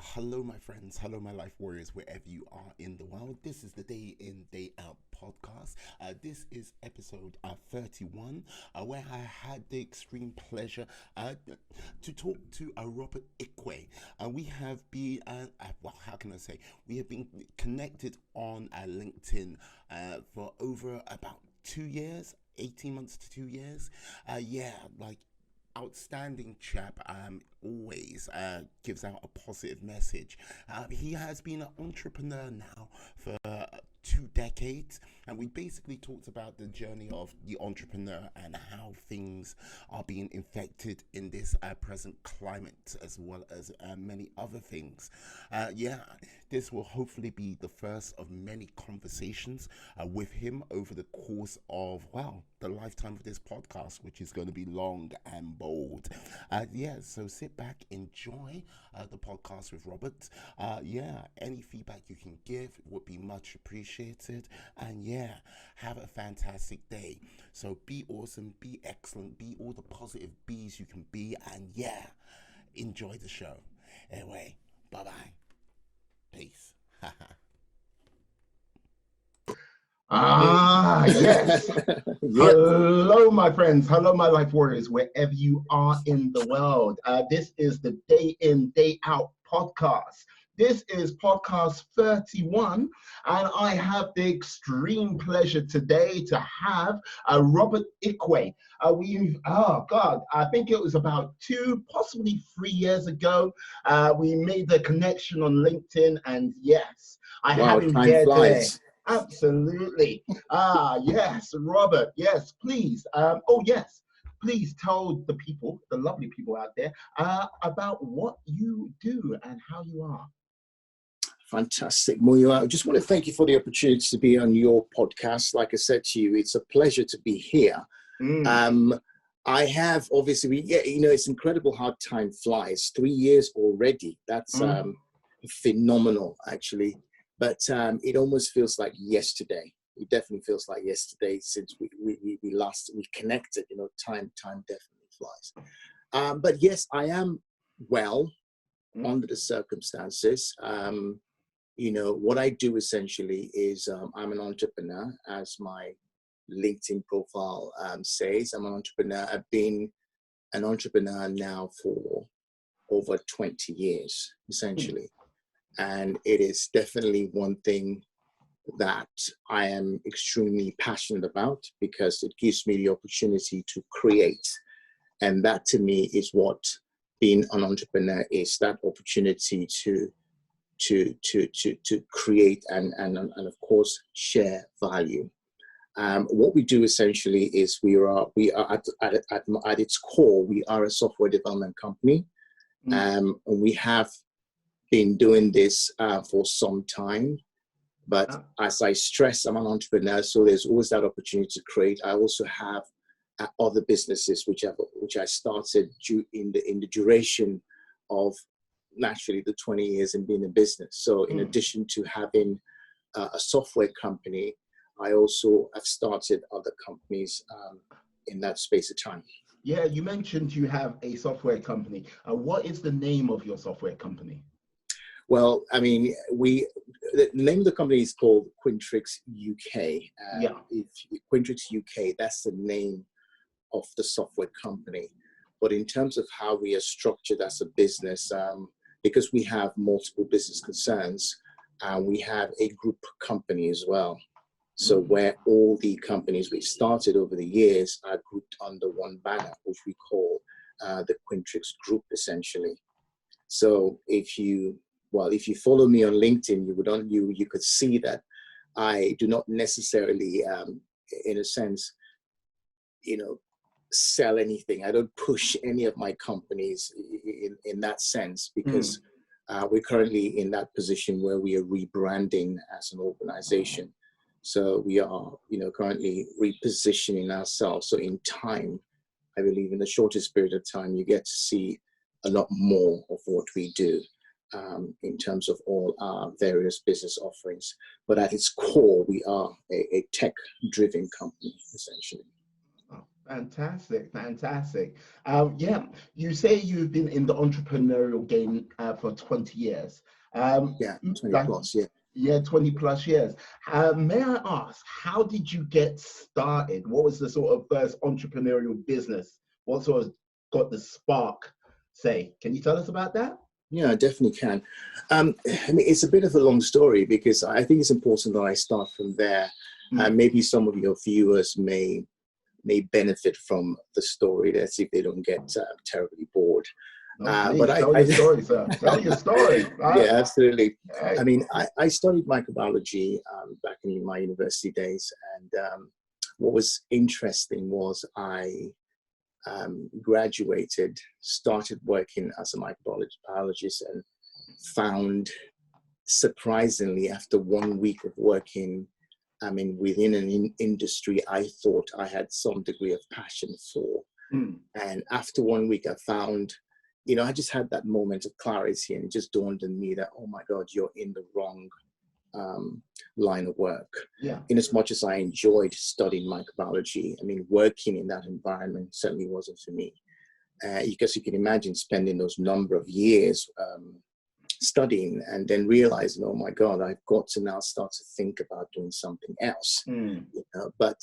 Hello, my friends. Hello, my life warriors, wherever you are in the world. This is the Day In, Day Out podcast. This is episode 31, where I had the extreme pleasure to talk to Robert Ikwue. We have been, how can I say? We have been connected on LinkedIn for over about 2 years. 18 months to 2 years. Outstanding chap, always gives out a positive message. He has been an entrepreneur now for 2 decades, and we basically talked about the journey of the entrepreneur and how things are being infected in this present climate, as well as many other things. This will hopefully be the first of many conversations with him over the course of, the lifetime of this podcast, which is going to be long and bold. So sit back, enjoy the podcast with Robert. Any feedback you can give would be much appreciated. And have a fantastic day. So be awesome, be excellent, be all the positive bees you can be, and enjoy the show. Anyway, bye-bye. Peace. Yes. Hello, my friends. Hello, my life warriors, wherever you are in the world. This is the Day In, Day Out podcast. This is podcast 31, and I have the extreme pleasure today to have Robert Ikwue. I think it was about 2, possibly 3 years ago. We made the connection on LinkedIn, and yes, I had him here today. Absolutely. Yes, Robert. Yes, please. Please tell the people, the lovely people out there, about what you do and how you are. Fantastic. Muyo, I just want to thank you for the opportunity to be on your podcast. Like I said to you, it's a pleasure to be here. I have obviously, it's incredible how time flies. 3 years already. That's phenomenal, actually. But it almost feels like yesterday. It definitely feels like yesterday since we last connected. Time definitely flies. But yes, I am well under the circumstances. What I do essentially is I'm an entrepreneur, as my LinkedIn profile says. I'm an entrepreneur. I've been an entrepreneur now for over 20 years, essentially. And it is definitely one thing that I am extremely passionate about, because it gives me the opportunity to create. And that to me is what being an entrepreneur is, that opportunity to create and of course share value. What we do essentially is we are at its core, we are a software development company. And we have been doing this for some time, but as I stress, I'm an entrepreneur, so there's always that opportunity to create. I also have other businesses which I started in the duration of naturally the 20 years in being in business. So in addition to having a software company, I also have started other companies in that space of time. Yeah, you mentioned you have a software company. What is the name of your software company? Well, I mean, the name of the company is called Quintrix UK. Quintrix UK, that's the name of the software company. But in terms of how we are structured as a business, because we have multiple business concerns, we have a group company as well. So where all the companies we've started over the years are grouped under one banner, which we call the Quintrix Group, essentially. So if you follow me on LinkedIn, you could see that I do not necessarily, in a sense, sell anything. I don't push any of my companies in that sense, because we're currently in that position where we are rebranding as an organization. So we are, currently repositioning ourselves. So in time, I believe in the shortest period of time, you get to see a lot more of what we do. In terms of all our various business offerings. But at its core, we are a tech-driven company, essentially. Oh, Fantastic, fantastic. Yeah, you say you've been in the entrepreneurial game for 20 years. Yeah, 20 Like, plus, yeah. yeah, 20 plus years. May I ask, how did you get started? What was the sort of first entrepreneurial business? What sort of got the spark, say? Can you tell us about that? Yeah, I definitely can. I mean, it's a bit of a long story because I think it's important that I start from there. Mm. Maybe some of your viewers may benefit from the story. Let's see if they don't get terribly bored. No, But please tell your story, sir. Tell your story. yeah, absolutely. I Right. mean, I studied microbiology back in my university days, and what was interesting was I graduated, started working as a microbiologist, and found, surprisingly, after 1 week of working, I mean, within an industry I thought I had some degree of passion for. Mm. And after 1 week, I found, I just had that moment of clarity, and it just dawned on me that, oh my God, you're in the wrong line of work. Yeah. In as much as I enjoyed studying microbiology, I mean, working in that environment certainly wasn't for me. Because you can imagine spending those number of years studying and then realizing, oh my God, I've got to now start to think about doing something else. Mm. But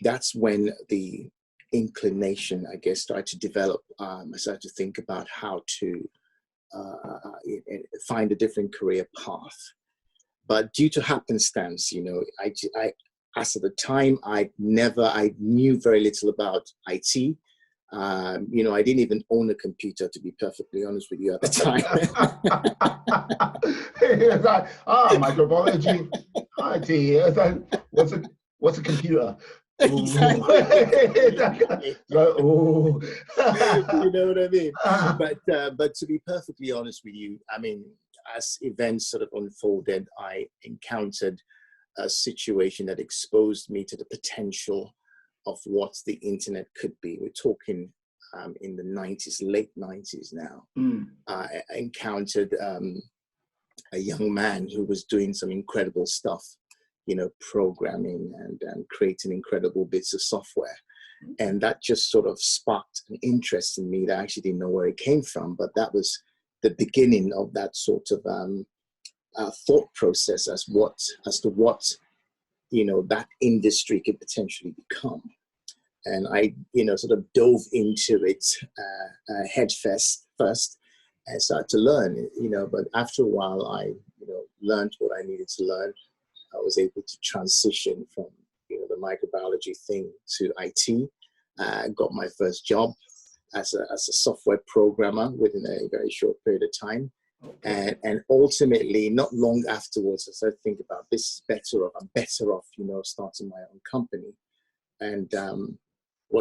that's when the inclination, I guess, started to develop. I started to think about how to find a different career path. But due to happenstance, I as at the time, I knew very little about IT. I didn't even own a computer, to be perfectly honest with you, at the time. It's like, microbiology, IT. It's like, what's a computer? Exactly. So, ooh. You know what I mean? But to be perfectly honest with you, I mean, as events sort of unfolded, I encountered a situation that exposed me to the potential of what the internet could be. We're talking in the 90s, late 90s now. Mm. I encountered a young man who was doing some incredible stuff, programming and creating incredible bits of software. And that just sort of sparked an interest in me that I actually didn't know where it came from, but that was the beginning of that sort of thought process as to what that industry could potentially become. And I sort of dove into it head first and started to learn, but after a while I learned what I needed to learn. I was able to transition from the microbiology thing to IT. Got my first job as a software programmer within a very short period of time. Okay. And ultimately, not long afterwards, I started to think about this is better off. I'm better off, starting my own company. And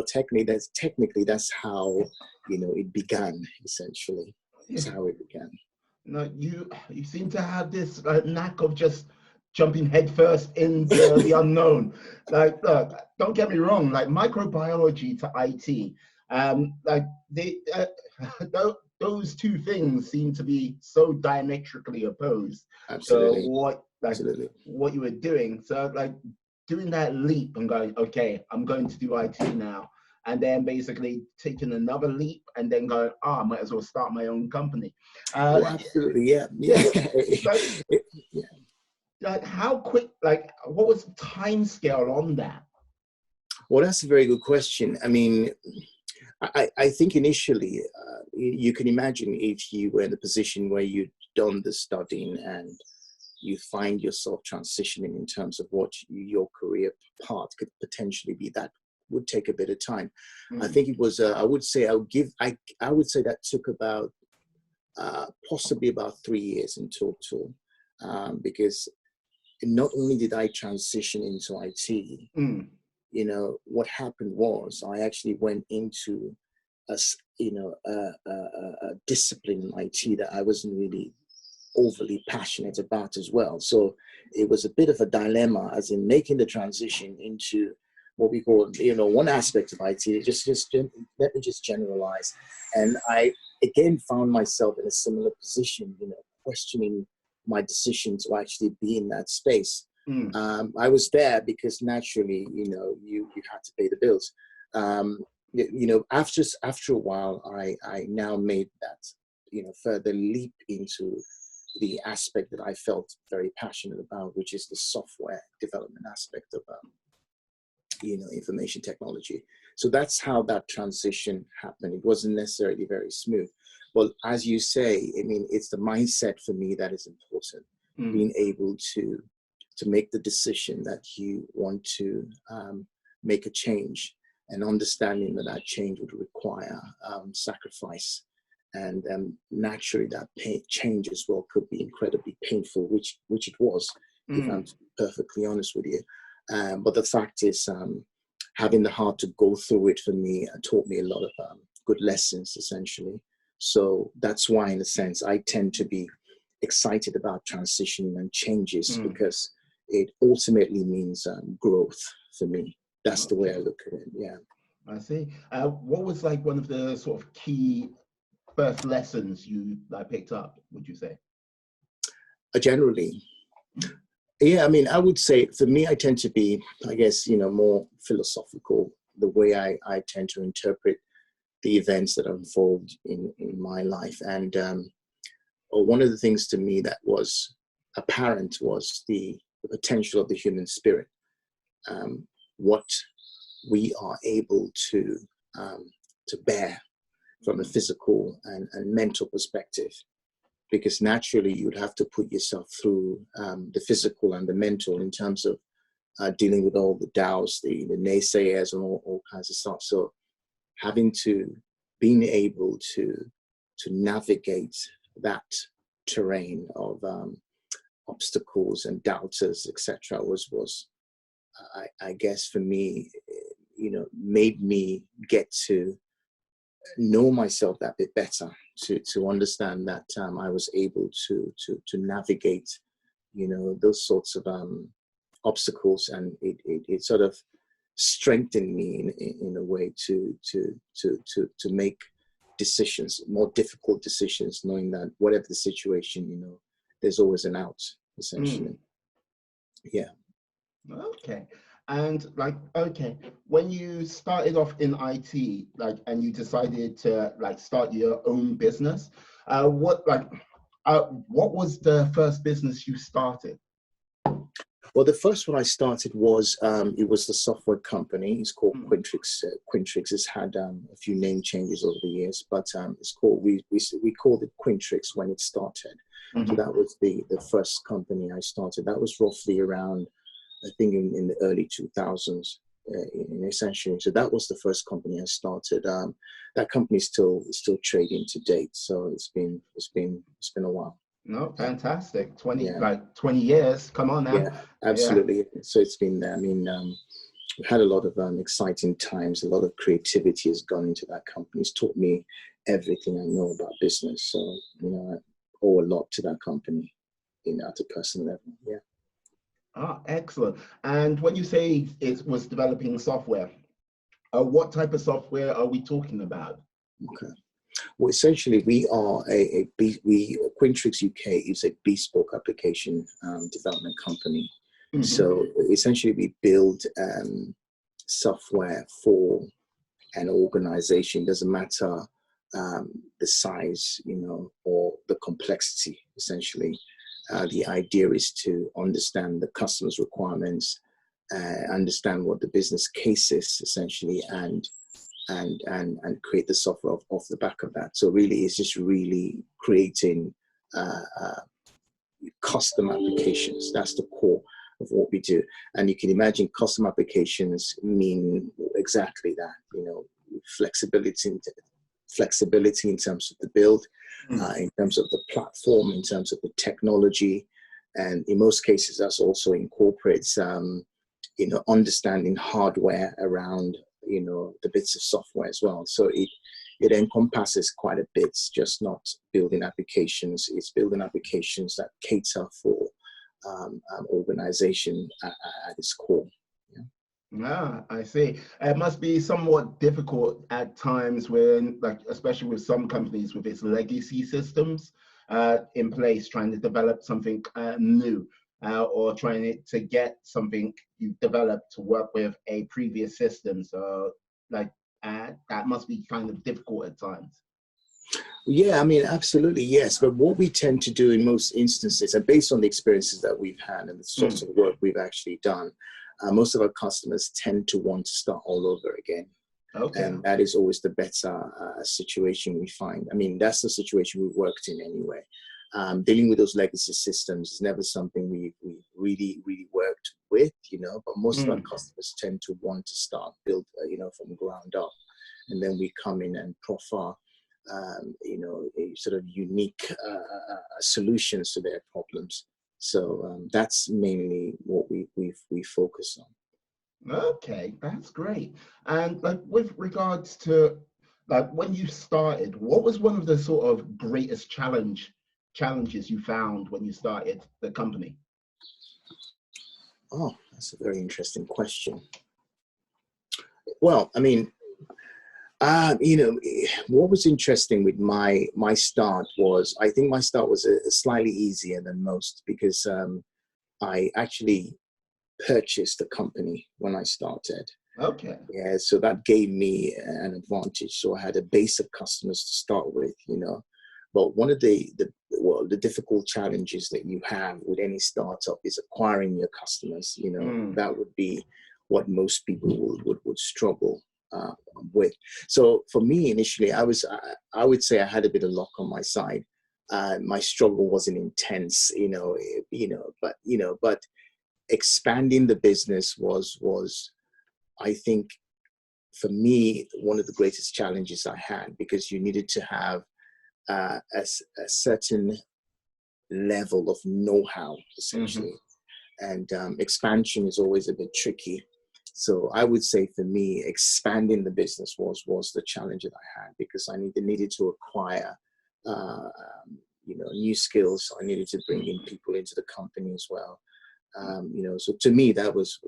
technically that's how it began. Essentially, that's how it began. No, you seem to have this knack of just jumping headfirst into the unknown. Like, look, don't get me wrong. Like microbiology to IT, like those two things seem to be so diametrically opposed. Absolutely. So Absolutely. what you were doing. So like doing that leap and going, okay, I'm going to do IT now. And then basically taking another leap and then going, I might as well start my own company. Absolutely, yeah. Yeah. Like how quick, like what was the time scale on that? Well, that's a very good question. I mean, I think initially you can imagine if you were in a position where you'd done the studying and you find yourself transitioning in terms of what your career path could potentially be, that would take a bit of time. Mm. I think it was, I would say that took about possibly about 3 years in total, because not only did I transition into IT, what happened was I actually went into a discipline in IT that I wasn't really overly passionate about as well. So it was a bit of a dilemma, as in making the transition into what we call, one aspect of IT. Let me just generalize. And I again found myself in a similar position, questioning my decision to actually be in that space. I was there because naturally, you had to pay the bills. After a while, I now made that, further leap into the aspect that I felt very passionate about, which is the software development aspect of, information technology. So that's how that transition happened. It wasn't necessarily very smooth. But as you say, I mean, it's the mindset for me that is important. Being able to make the decision that you want to make a change, and understanding that that change would require sacrifice. And naturally, that change as well could be incredibly painful, which it was, if I'm perfectly honest with you. But the fact is, having the heart to go through it for me taught me a lot of good lessons, essentially. So that's why, in a sense, I tend to be excited about transition and changes, because it ultimately means growth for me. That's the way I look at it. Yeah. I see. What was like one of the sort of key first lessons you picked up, would you say? Generally, yeah, I mean, I would say for me, I tend to be, I guess, more philosophical, the way I tend to interpret the events that unfold in my life. And one of the things to me that was apparent was the potential of the human spirit, what we are able to bear from a physical and mental perspective. Because naturally, you'd have to put yourself through the physical and the mental in terms of dealing with all the doubts, the naysayers, and all kinds of stuff. So being able to navigate that terrain of obstacles and doubters, etc., was I guess for me, made me get to know myself that bit better, to understand that I was able to navigate, those sorts of obstacles, and it sort of strengthened me in a way to make decisions, more difficult decisions, knowing that whatever the situation, there's always an out, essentially. Yeah. Okay. And when you started off in IT, and you decided to start your own business, what was the first business you started? Well, the first one I started was, it was the software company. It's called Quintrix. Quintrix has had a few name changes over the years, but it's called, we called it Quintrix when it started. So that was the first company I started. That was roughly around, I think, in the early 2000s, essentially. So that was the first company I started. That company is still trading to date. So it's been a while. No, fantastic. 20 years. Come on now. Yeah, absolutely. Yeah. So it's been, we've had a lot of exciting times. A lot of creativity has gone into that company. It's taught me everything I know about business. So, I owe a lot to that company, at a personal level. Yeah. Ah, excellent. And when you say it was developing software, what type of software are we talking about? Okay. Well, essentially, we are Quintrix UK is a bespoke application development company. So essentially, we build software for an organization. Doesn't matter the size, or the complexity. Essentially, the idea is to understand the customer's requirements, understand what the business case is, essentially, and create the software off the back of that. So really, it's just really creating custom applications. That's the core of what we do. And you can imagine custom applications mean exactly that, flexibility in terms of the build, in terms of the platform, in terms of the technology. And in most cases, that also incorporates, understanding hardware around, the bits of software as well. So it encompasses quite a bit. It's just not building applications. It's building applications that cater for organization at its core. Ah, I see. It must be somewhat difficult at times when, especially with some companies with its legacy systems in place, trying to develop something new, or trying to get something you've developed to work with a previous system. So like that must be kind of difficult at times. Yeah, I mean, absolutely, yes. But what we tend to do in most instances, and based on the experiences that we've had and the sorts of work we've actually done, most of our customers tend to want to start all over again. Okay. And that is always the better situation we find. I mean, that's the situation we've worked in anyway. Dealing with those legacy systems is never something we really worked with, you know, but most of our customers tend to want to start build, you know, from ground up. And then we come in and proffer, you know, a sort of unique solutions to their problems. So that's mainly what we focus on. Okay, that's great. And like with regards to like when you started, what was one of the sort of greatest challenges you found when you started the company? Oh, that's a very interesting question. Well, I mean, you know, what was interesting with my start was, I think my start was a slightly easier than most because I actually purchased the company when I started. Okay. Yeah, so that gave me an advantage. So I had a base of customers to start with, you know. But one of the difficult challenges that you have with any startup is acquiring your customers. You know, that would be what most people would struggle with. So for me, initially, I would say I had a bit of luck on my side. My struggle wasn't intense, but expanding the business was, I think, for me, one of the greatest challenges I had, because you needed to have a certain level of know-how, essentially. And expansion is always a bit tricky. So I would say for me, expanding the business was the challenge that I had, because I needed to acquire new skills. I needed to bring in people into the company as well. So to me, that was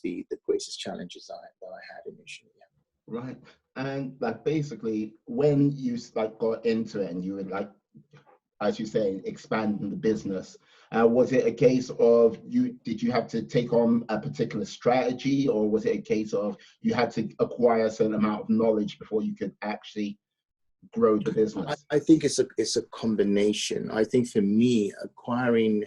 the greatest challenges that I had initially. Yeah. Right. And like basically when you like got into it and you were like, as you say, expanding the business, was it a case of did you have to take on a particular strategy, or was it a case of you had to acquire a certain amount of knowledge before you could actually grow the business? I think it's a combination. I think for me, acquiring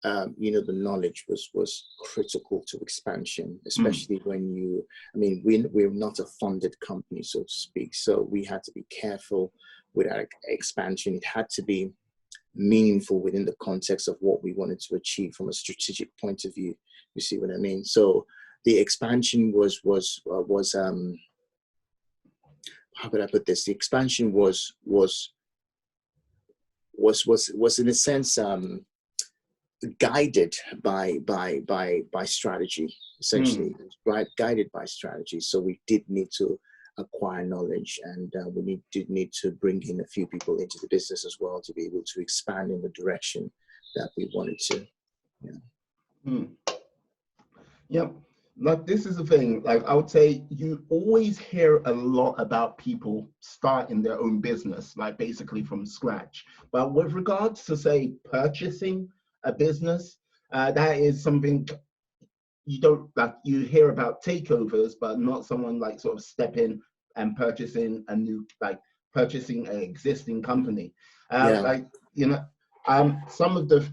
the knowledge was critical to expansion, especially when we're not a funded company, so to speak. So we had to be careful with our expansion. It had to be meaningful within the context of what we wanted to achieve from a strategic point of view. You see what I mean? So the expansion was how could I put this? The expansion was in a sense guided by strategy, essentially, right? Guided by strategy. So we did need to acquire knowledge, and we did need to bring in a few people into the business as well to be able to expand in the direction that we wanted to. Yeah. Yep. Like this is the thing, like I would say you always hear a lot about people starting their own business, like basically from scratch. But with regards to say purchasing a business, that is something you don't like. You hear about takeovers, but not someone like sort of step in and purchasing purchasing an existing company. Some of the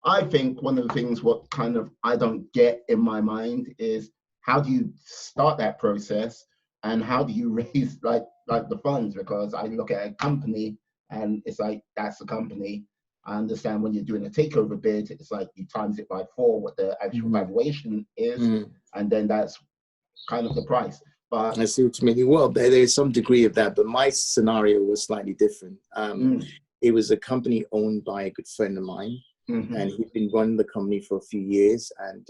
I think one of the things what kind of I don't get in my mind is how do you start that process and how do you raise like the funds? Because I look at a company and it's like that's the company. I understand when you're doing a takeover bid, it's like you times it by 4 what the actual valuation is, and then that's kind of the price. But I see what you mean. Well, there's some degree of that, but my scenario was slightly different. It was a company owned by a good friend of mine, and he'd been running the company for a few years and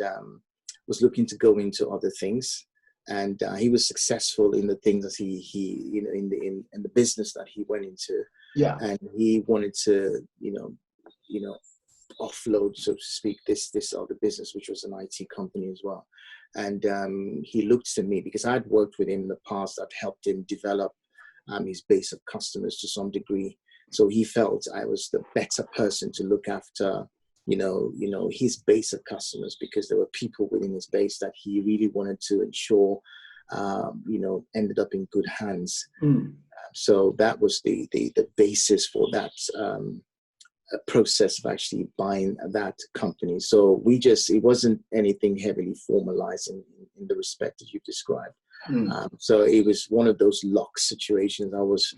was looking to go into other things. And he was successful in the things that he in the business that he went into. Yeah. And he wanted to, offload, so to speak, this other business, which was an IT company as well. And he looked to me because I'd worked with him in the past. I'd helped him develop his base of customers to some degree. So he felt I was the better person to look after, his base of customers, because there were people within his base that he really wanted to ensure ended up in good hands. So that was the basis for that process of actually buying that company. So it wasn't anything heavily formalized in the respect that you've described. So it was one of those luck situations. I was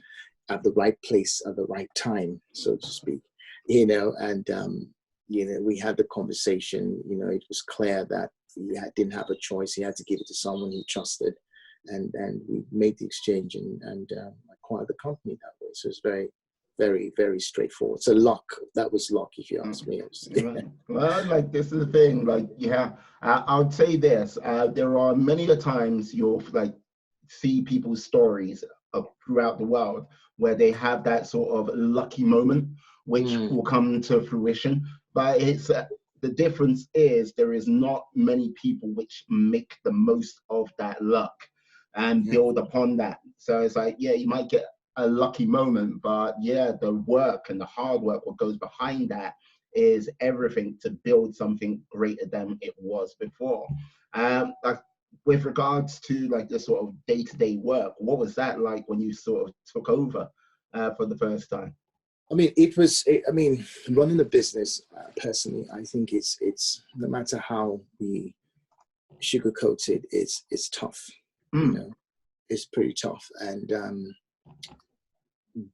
at the right place at the right time, so to speak, and we had the conversation. It was clear that he didn't have a choice. He had to give it to someone he trusted, and we made the exchange and acquired the company that way. So it's very, very, very straightforward. So luck, that was luck, if you ask me. Well, like, this is the thing, like, I would say this, there are many a times you'll like see people's stories throughout the world where they have that sort of lucky moment, which will come to fruition. But it's the difference is there is not many people which make the most of that luck and build upon that. So it's like, you might get a lucky moment, but the work and the hard work, what goes behind that is everything to build something greater than it was before. Like, with regards to like the sort of day-to-day work, what was that like when you sort of took over for the first time? I mean, running a business, personally, I think it's no matter how we sugarcoat it, it's tough. It's pretty tough. And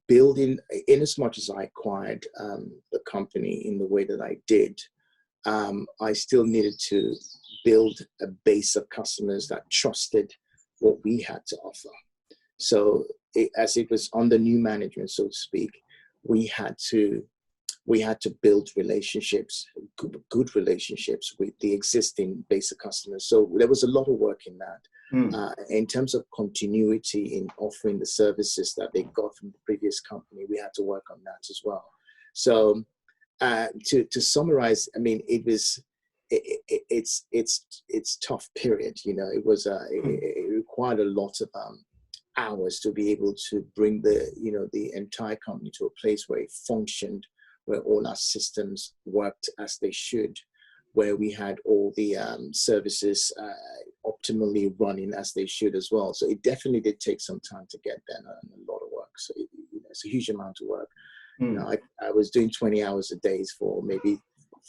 building, in as much as I acquired the company in the way that I did, I still needed to build a base of customers that trusted what we had to offer. So as it was under new management, so to speak, we had to build relationships, good relationships with the existing base of customers. So there was a lot of work in that. In terms of continuity in offering the services that they got from the previous company, we had to work on that as well. So to summarize, I mean, it's tough period. It was it required a lot of hours to be able to bring the entire company to a place where it functioned, where all our systems worked as they should, where we had all the services optimally running as they should as well. So it definitely did take some time to get there, and a lot of work. So it's a huge amount of work. I was doing 20 hours a day for maybe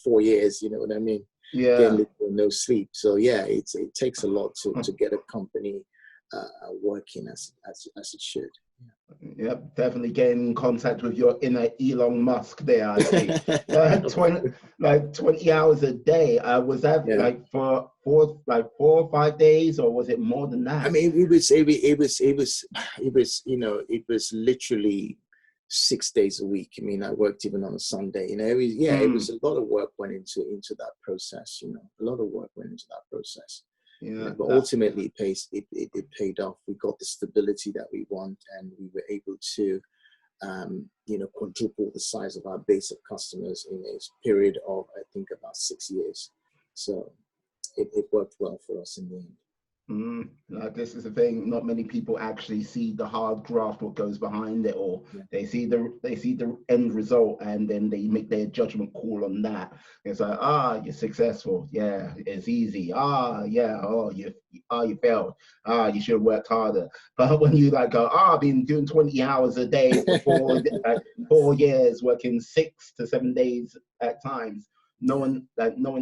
4 years, you know what I mean? Getting little, no sleep. So it takes a lot to get a company working as it should. Yep, definitely getting in contact with your inner Elon Musk there, I see. 20 hours a day. Was that like for 4 or 5 days, or was it more than that? I mean, it was literally 6 days a week. I mean, I worked even on a Sunday. It was a lot of work went into that process. A lot of work went into that process. But ultimately, it paid off. We got the stability that we want, and we were able to, quadruple the size of our base of customers in a period of, I think, about 6 years. So it worked well for us in the end. This is the thing. Not many people actually see the hard graft, what goes behind it, or they see the end result, and then they make their judgment call on that. It's like, you're successful. Yeah, it's easy. You failed. You should have worked harder. But when you go, I've been doing 20 hours a day for 4 years, working 6 to 7 days at times. No one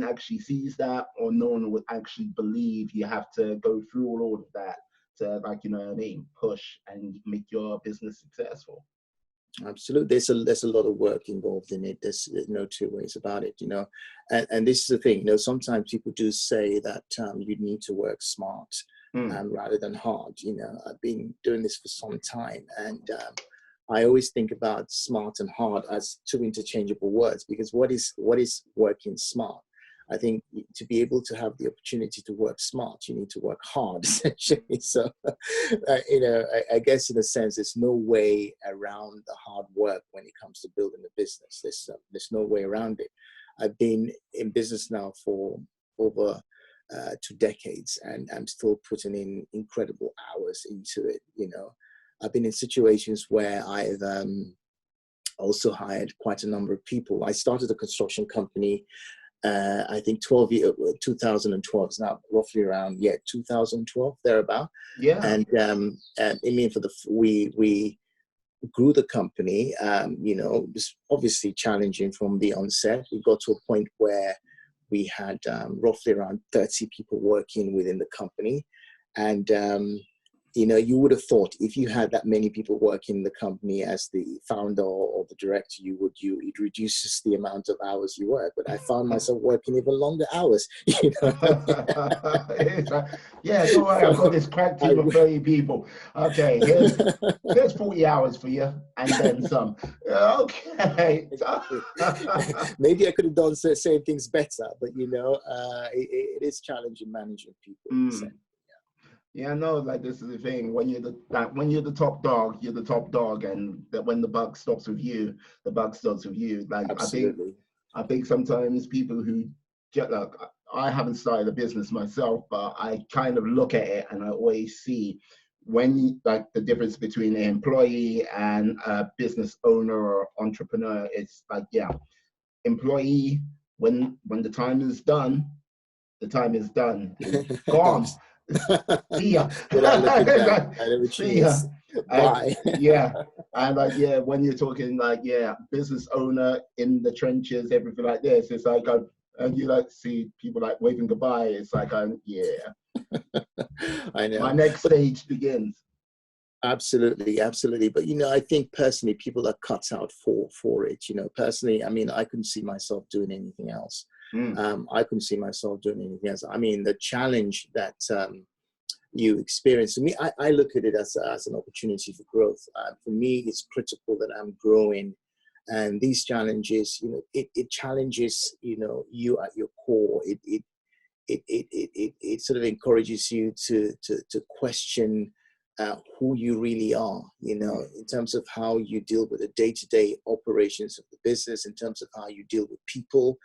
actually sees that, or no one would actually believe you have to go through all of that to push and make your business successful. Absolutely. There's a lot of work involved in it. There's no two ways about it, and this is the thing, sometimes people do say that you need to work smart rather than hard. I've been doing this for some time, and I always think about smart and hard as two interchangeable words, because what is working smart? I think to be able to have the opportunity to work smart, you need to work hard, essentially. So, I guess in a sense, there's no way around the hard work when it comes to building a business. There's no way around it. I've been in business now for over 2 decades, and I'm still putting in incredible hours into it, I've been in situations where I've also hired quite a number of people. I started a construction company I think 2012 is now roughly around 2012 thereabout. Yeah. And I mean, we grew the company. Just obviously challenging from the onset. We got to a point where we had roughly around 30 people working within the company, and you would have thought if you had that many people working in the company as the founder or the director, it reduces the amount of hours you work. But I found myself working even longer hours. Yeah, don't worry, I've got this crack team of 30 people. Okay, here's 40 hours for you, and then some. Okay. Maybe I could have done certain things better, but it is challenging managing people. Yeah, no, like this is the thing. When you're the top dog, you're the top dog, and that when the buck stops with you, the buck stops with you. Like Absolutely. I think sometimes people who get like, I haven't started a business myself, but I kind of look at it and I always see like the difference between an employee and a business owner or entrepreneur. It's like, employee, when the time is done, the time is done. It's gone. See ya. See ya. Bye. And when you're talking business owner in the trenches, everything like this, it's like and you like see people like waving goodbye. It's like I know. My next stage begins. Absolutely. But I think personally people are cut out for it. Personally, I mean, I couldn't see myself doing anything else. I couldn't see myself doing anything else. I mean, the challenge that you experience, to me, I look at it as an opportunity for growth. For me, it's critical that I'm growing, and these challenges, it challenges, you at your core. It sort of encourages you to question who you really are, in terms of how you deal with the day-to-day operations of the business, in terms of how you deal with people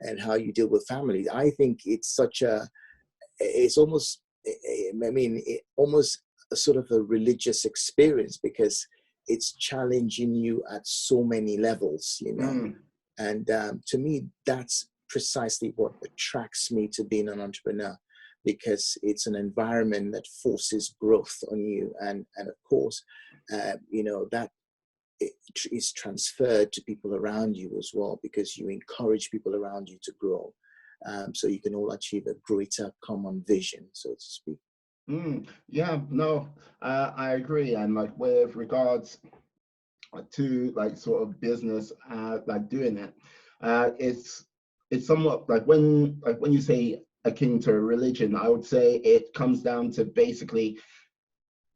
and how you deal with family. I think it's almost a sort of a religious experience, because it's challenging you at so many levels, And to me, that's precisely what attracts me to being an entrepreneur, because it's an environment that forces growth on you. And of course, that it is transferred to people around you as well, because you encourage people around you to grow. So you can all achieve a greater common vision, so to speak. I agree. And like with regards to like sort of business, like doing it, it's somewhat like when you say akin to a religion, I would say it comes down to basically,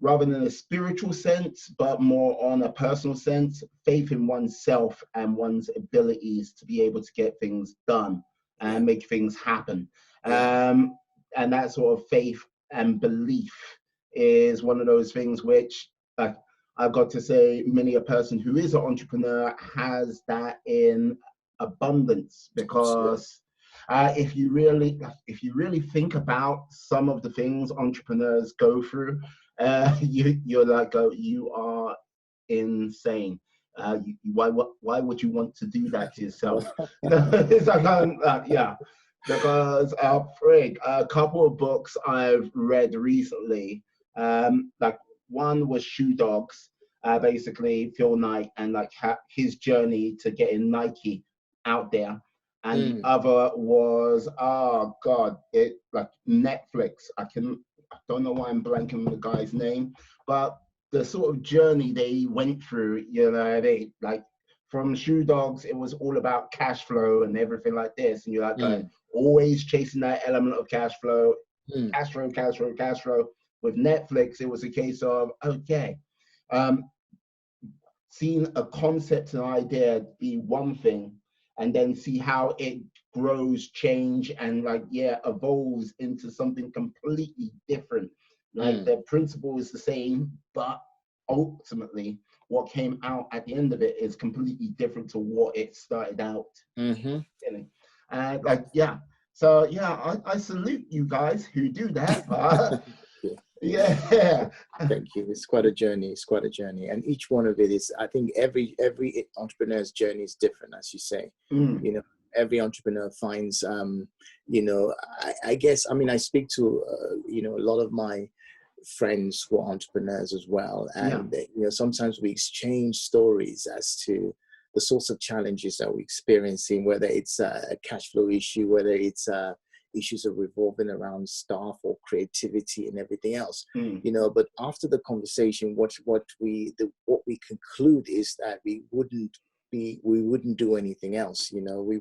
rather than a spiritual sense, but more on a personal sense, faith in oneself and one's abilities to be able to get things done and make things happen. And that sort of faith and belief is one of those things which, like, I've got to say, many a person who is an entrepreneur has that in abundance, because if you really think about some of the things entrepreneurs go through, you're like, you are insane. Why would you want to do that to yourself? It's like, because Frig, a couple of books I've read recently, like one was Shoe Dogs, basically Phil Knight and like his journey to getting Nike out there. And the other was, like Netflix. I don't know why I'm blanking on the guy's name, but the sort of journey they went through, they like from Shoe Dogs, it was all about cash flow and everything like this. And you're like, always chasing that element of cash flow, cash flow. With Netflix, it was a case of, seeing a concept and idea be one thing, and then see how it grows, change, and evolves into something completely different. The principle is the same, but ultimately what came out at the end of it is completely different to what it started out. So I salute you guys who do that. But Thank you. It's quite a journey. And each one of it is, I think every entrepreneur's journey is different, as you say. every entrepreneur finds, you know, I guess, I mean, I speak to, you know, a lot of my friends who are entrepreneurs as well. And, you know, sometimes we exchange stories as to the sorts of challenges that we're experiencing, whether it's a cash flow issue, whether it's issues of revolving around staff or creativity and everything else, you know. But after the conversation, what we conclude is that we wouldn't do anything else, you know. We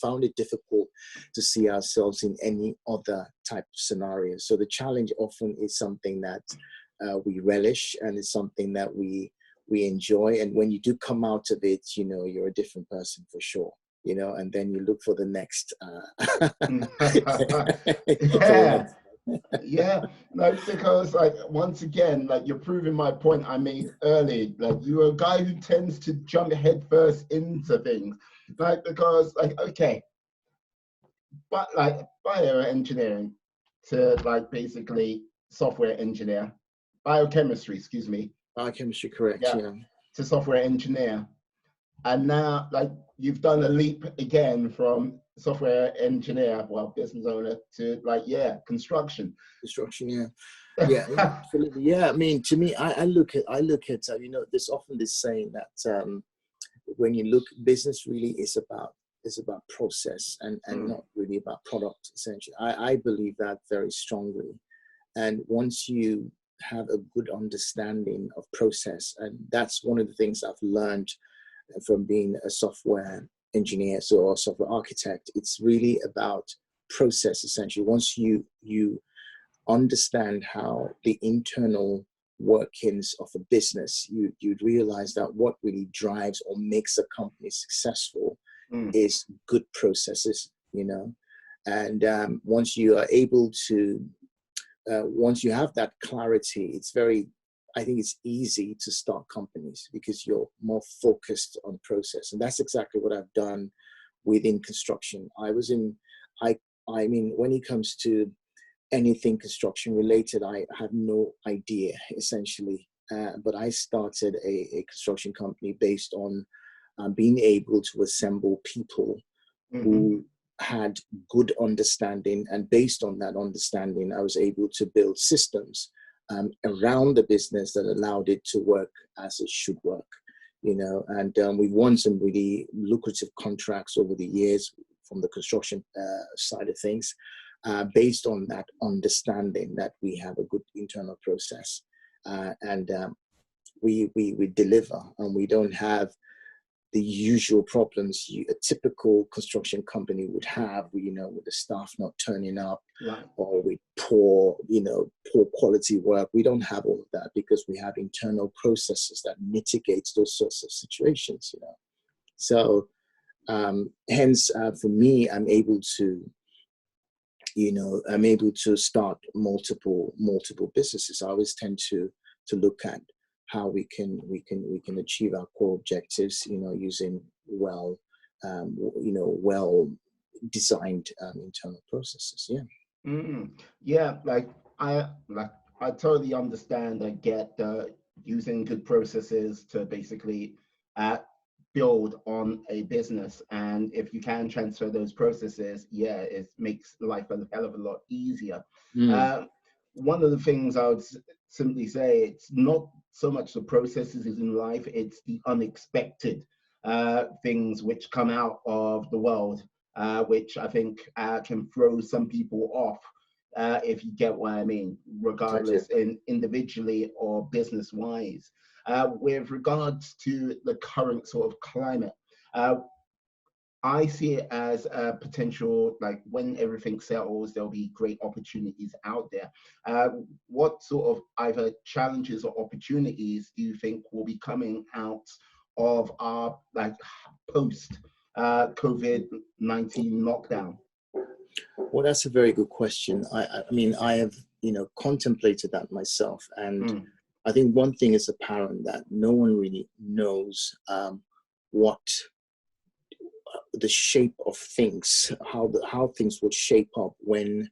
found it difficult to see ourselves in any other type of scenario. So the challenge often is something that we relish, and it's something that we enjoy. And when you do come out of it, you know, you're a different person for sure, you know. And then you look for the next yeah, like, because like, once again, like, you're proving my point I made early. Like, you're a guy who tends to jump headfirst into things, like, because like, okay, but like bioengineering to like basically software engineer, biochemistry, excuse me. Biochemistry, correct? Yeah, Yeah. to software engineer. And now, like, you've done a leap again from software engineer, well, business owner, to like, construction. Yeah. Yeah, absolutely. Yeah, I mean, to me, I look at you know, there's often this saying that when you look, business really is about process and not really about product, essentially. I believe that very strongly. And once you have a good understanding of process, and that's one of the things I've learned from being a software engineer, or a software architect, it's really about process, essentially. Once you understand how the internal workings of a business, you'd realize that what really drives or makes a company successful is good processes, you know. And once you are able to, once you have that clarity, I think it's easy to start companies because you're more focused on process. And that's exactly what I've done within construction. I mean, when it comes to anything construction related, I have no idea, essentially. But I started a construction company based on being able to assemble people who had good understanding. And based on that understanding, I was able to build systems around the business that allowed it to work as it should work, you know. And we've won some really lucrative contracts over the years from the construction side of things, based on that understanding that we have a good internal process, and we deliver, and we don't have the usual problems a typical construction company would have, you know, with the staff not turning up, or with poor quality work. We don't have all of that because we have internal processes that mitigates those sorts of situations, you know. So hence, for me, I'm able to start multiple businesses. I always tend to look at how we can achieve our core objectives, you know, using well designed internal processes. Yeah, like I totally understand. I get using good processes to basically build on a business, and if you can transfer those processes, it makes life a hell of a lot easier. One of the things I would simply say, it's not so much the processes in life, it's the unexpected things which come out of the world, which I think can throw some people off, if you get what I mean, regardless in individually or business wise. With regards to the current sort of climate, I see it as a potential, like, when everything settles, there'll be great opportunities out there. What sort of either challenges or opportunities do you think will be coming out of our like post COVID-19 lockdown? Well, that's a very good question. I mean, I have, you know, contemplated that myself, and I think one thing is apparent, that no one really knows what the shape of things, how things would shape up when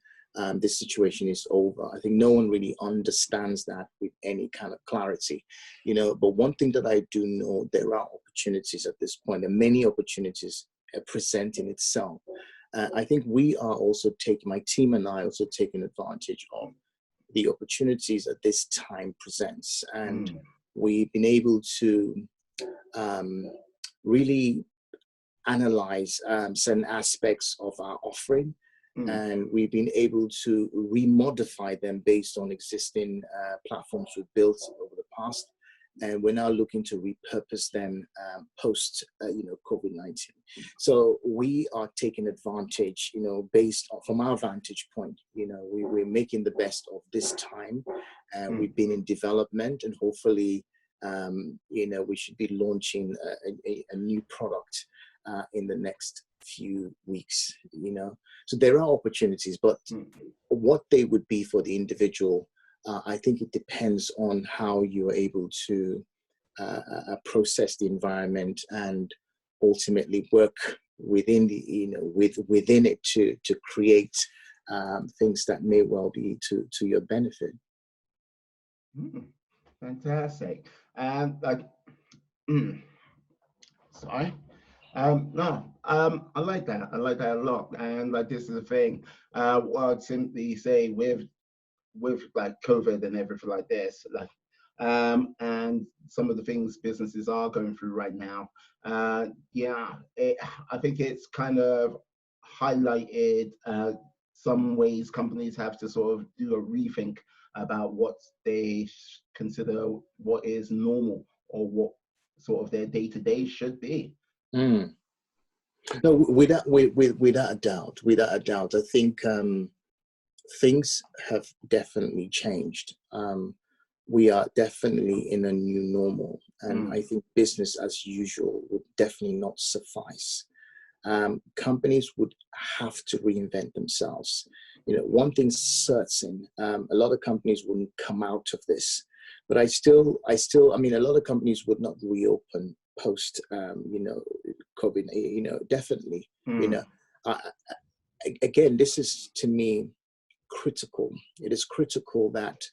this situation is over. I think no one really understands that with any kind of clarity, you know. But one thing that I do know, there are opportunities at this point, and many opportunities presenting itself. I think we are also taking, my team and I also taking advantage of the opportunities that this time presents. And we've been able to really analyze certain aspects of our offering. And we've been able to remodify them based on existing platforms we've built over the past. And we're now looking to repurpose them post, COVID-19. So we are taking advantage, based on, from our vantage point, we're making the best of this time. We've been in development, and hopefully, we should be launching a new product in the next few weeks, So there are opportunities, but what they would be for the individual, I think it depends on how you're able to process the environment and ultimately work within the, within it to create things that may well be to your benefit. Fantastic. And sorry. No, I like that. I like that a lot. And like, this is the thing. What I'd simply say with like COVID and everything like this, like, and some of the things businesses are going through right now. I think it's kind of highlighted some ways companies have to sort of do a rethink about what they consider what is normal, or what sort of their day-to-day should be. No, without a doubt, I think things have definitely changed. We are definitely in a new normal, and I think business as usual would definitely not suffice. Companies would have to reinvent themselves. One thing's certain, a lot of companies wouldn't come out of this, but I mean, a lot of companies would not reopen post, COVID, definitely, again, this is, to me, critical. It is critical that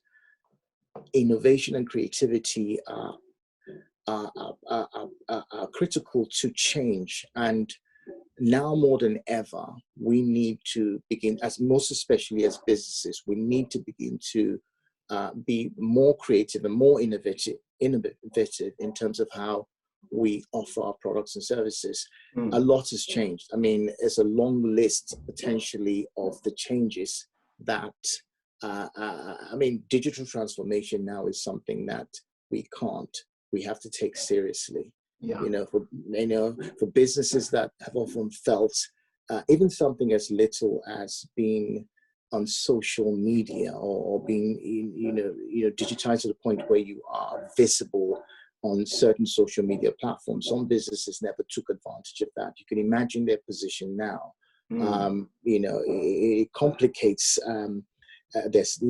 innovation and creativity are critical to change. And now more than ever, we need to begin, most especially as businesses, we need to begin to be more creative and more innovative in terms of how we offer our products and services. A lot has changed. I mean, there's a long list potentially of the changes that, digital transformation now is something that we have to take seriously. For businesses that have often felt even something as little as being on social media or being digitized to the point where you are visible on certain social media platforms. Some businesses never took advantage of that. You can imagine their position now. It complicates, this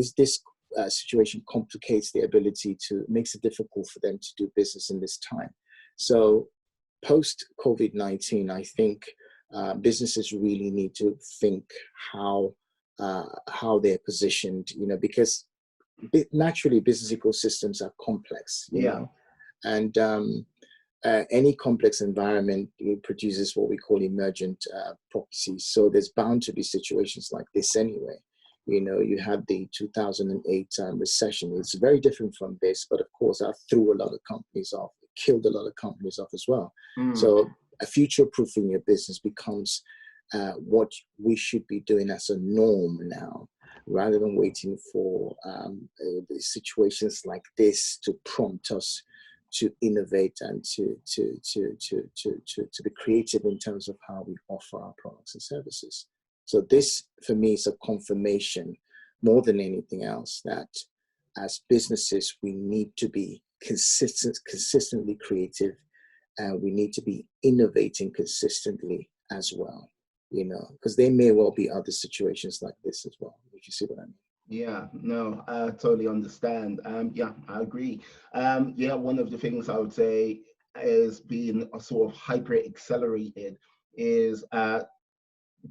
situation complicates the ability to, makes it difficult for them to do business in this time. So post COVID-19, I think businesses really need to think how they're positioned, because naturally business ecosystems are complex, you know, and any complex environment produces what we call emergent properties. So there's bound to be situations like this anyway. You had the 2008 recession. It's very different from this, but of course that threw a lot of companies off. It killed a lot of companies off as well. So a future-proofing your business becomes what we should be doing as a norm now, rather than waiting for situations like this to prompt us to innovate and to be creative in terms of how we offer our products and services. So this, for me, is a confirmation more than anything else that as businesses, we need to be consistently creative, and we need to be innovating consistently as well, because there may well be other situations like this as well, if you see what I mean. Yeah, no, I totally understand. Yeah, I agree. One of the things I would say is being a sort of hyper accelerated is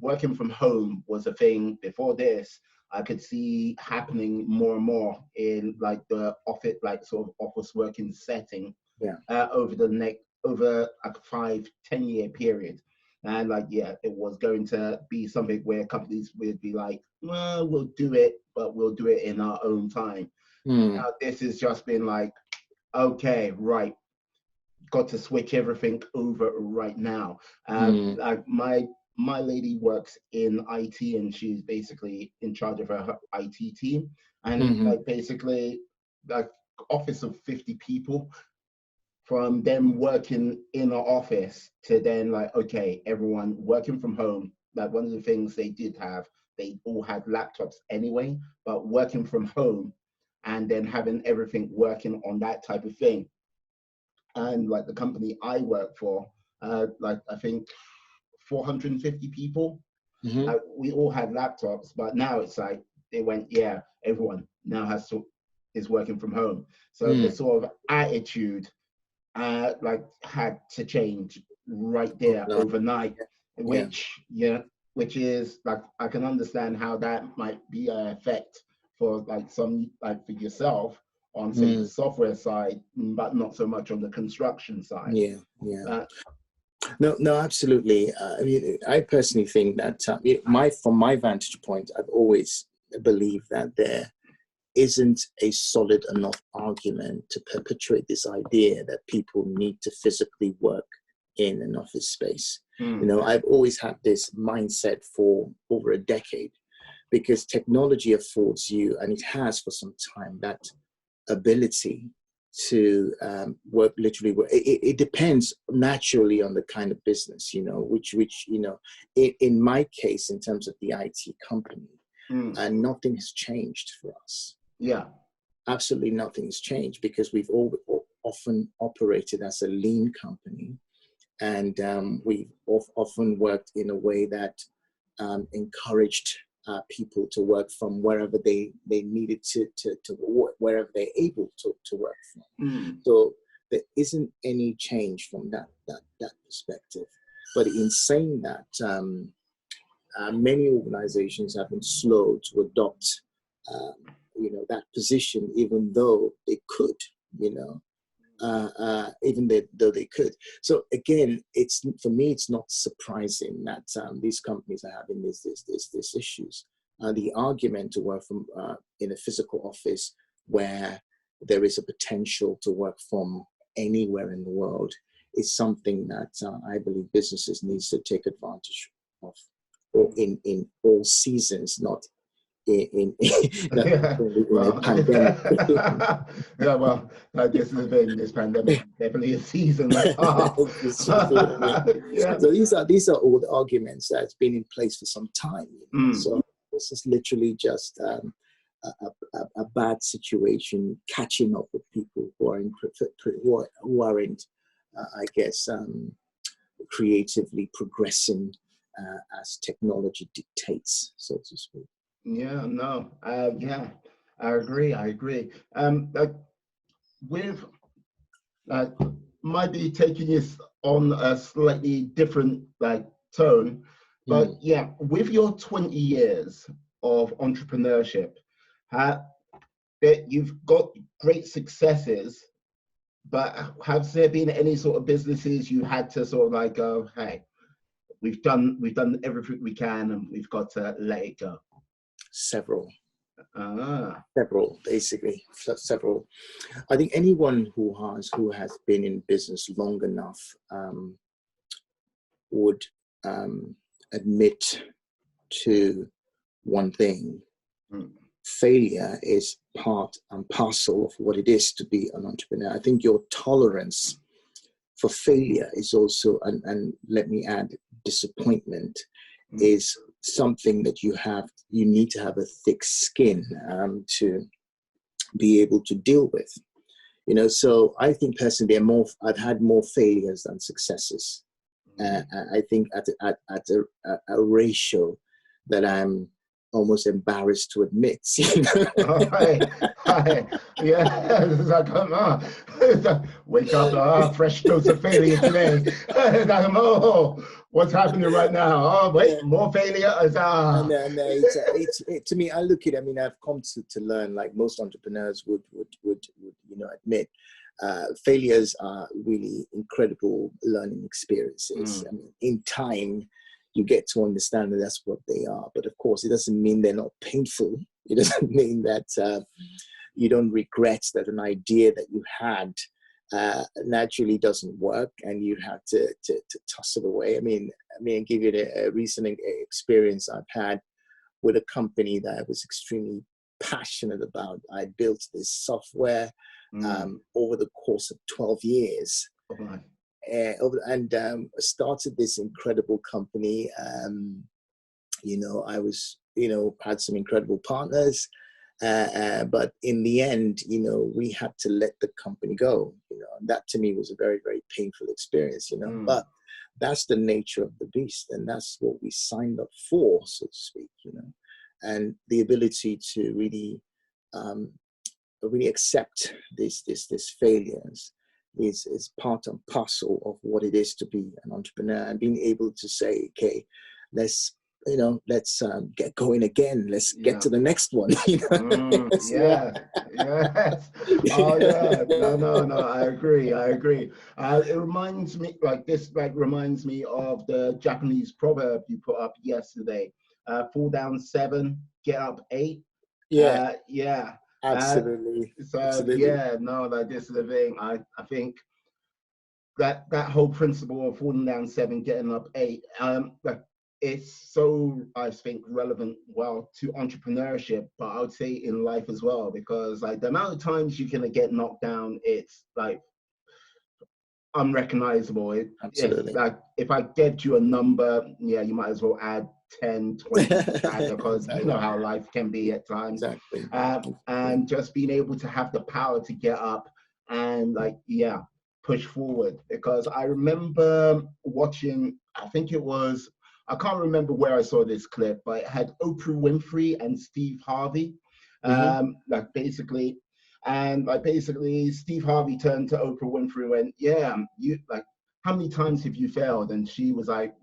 working from home was a thing before this. I could see happening more and more in like the office, like sort of office working setting over like 5-10 year period. And like, yeah, it was going to be something where companies would be like, well, we'll do it, but we'll do it in our own time. Now, this has just been like, okay, right, got to switch everything over right now. Like my lady works in IT, and she's basically in charge of her IT team, and like basically like office of 50 people. From them working in our office to then like, okay, everyone working from home. Like one of the things they did have, they all had laptops anyway, but working from home and then having everything working on that type of thing. And like the company I work for, like I think 450 people, we all had laptops, but now it's like they went, yeah, everyone now is working from home. So the sort of attitude like had to change right there overnight, which is like, I can understand how that might be an effect for like some, like for yourself on say the software side, but not so much on the construction side. No, absolutely. I mean, I personally think that from my vantage point, I've always believed that there isn't a solid enough argument to perpetuate this idea that people need to physically work in an office space. You know, I've always had this mindset for over a decade, because technology affords you, and it has for some time, that ability to work literally. It depends naturally on the kind of business, you know, which you know, in my case, in terms of the IT company, and nothing has changed for us. Yeah, absolutely nothing has changed, because we've often operated as a lean company, and we've often worked in a way that encouraged people to work from wherever they needed to work, wherever they're able to work from. So there isn't any change from that perspective. But in saying that, many organizations have been slow to adopt you know, that position, even though they could, you know, though they could. So again, for me, it's not surprising that these companies are having these issues. The argument to work from in a physical office where there is a potential to work from anywhere in the world is something that I believe businesses needs to take advantage of, or in all seasons, not in well, pandemic. yeah, well, this is the thing. This pandemic definitely a season. Like, yeah. So these are all the arguments that's been in place for some time. You know? So this is literally just a bad situation catching up with people who aren't, I guess, creatively progressing as technology dictates, so to speak. Yeah, no, yeah, I agree. Like with might be taking this on a slightly different like tone, but yeah, with your 20 years of entrepreneurship, that you've got great successes, but has there been any sort of businesses you had to sort of like go, hey, we've done everything we can, and we've got to let it go? Several, basically. Several. I think anyone who has been in business long enough would admit to one thing: failure is part and parcel of what it is to be an entrepreneur. I think your tolerance for failure is also, and let me add, disappointment, is something that you need to have a thick skin to be able to deal with. You know, so I think personally, I've had more failures than successes. I think at a ratio that I'm almost embarrassed to admit. You know? Yeah, it's like, come on, wake up, fresh dose of failure today. What's happening right now? Oh, wait, more failure. No, it's to me, I look at it, I mean, I've come to learn, like most entrepreneurs would you know, admit, failures are really incredible learning experiences. I mean, in time, you get to understand that that's what they are. But of course, it doesn't mean they're not painful. It doesn't mean that you don't regret that an idea that you had naturally doesn't work and you have to toss it away. I mean, I'll give you a recent experience I've had with a company that I was extremely passionate about. I built this software over the course of 12 years. And started this incredible company. I was, had some incredible partners, but in the end, we had to let the company go. And that to me was a very, very painful experience. But that's the nature of the beast, and that's what we signed up for, so to speak. And the ability to really, really accept this failures is part and parcel of what it is to be an entrepreneur, and being able to say, okay, let's get going again. Let's get to the next one. Yes. Oh yeah. No. I agree. It reminds me reminds me of the Japanese proverb you put up yesterday. Fall down 7, get up 8. Yeah. Absolutely. Absolutely. This is the thing. I think that whole principle of falling down 7, getting up 8, it's so, I think, relevant, to entrepreneurship, but I would say in life as well, because the amount of times you're gonna get knocked down, it's unrecognizable. Absolutely. If I get you a number, you might as well add 10, 20 because you know how life can be at times. Exactly. And just being able to have the power to get up and push forward. Because I remember watching, I can't remember where I saw this clip, but it had Oprah Winfrey and Steve Harvey. Basically Steve Harvey turned to Oprah Winfrey and went, you how many times have you failed? And she was like,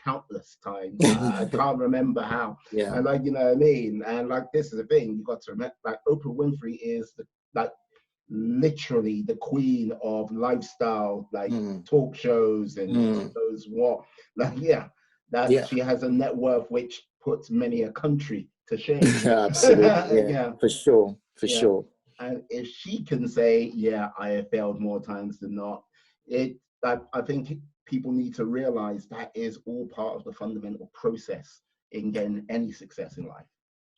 countless times. I can't remember how. Yeah. And you know what I mean? And this is the thing, you got to remember, Oprah Winfrey is literally the queen of lifestyle, talk shows and those she has a net worth which puts many a country to shame. Absolutely. For sure. And if she can say, I have failed more times than not, I think people need to realize that is all part of the fundamental process in getting any success in life.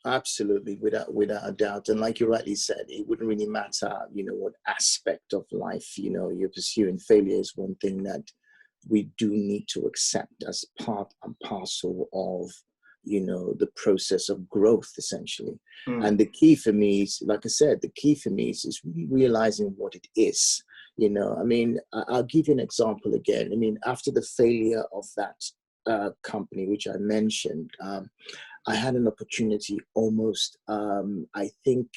Absolutely, without a doubt. And like you rightly said, it wouldn't really matter, what aspect of life, you're pursuing. Failure is one thing that we do need to accept as part and parcel of, the process of growth, essentially. And the key for me is, like I said, is really realizing what it is. I'll give you an example again. After the failure of that company, which I mentioned, I had an opportunity almost, I think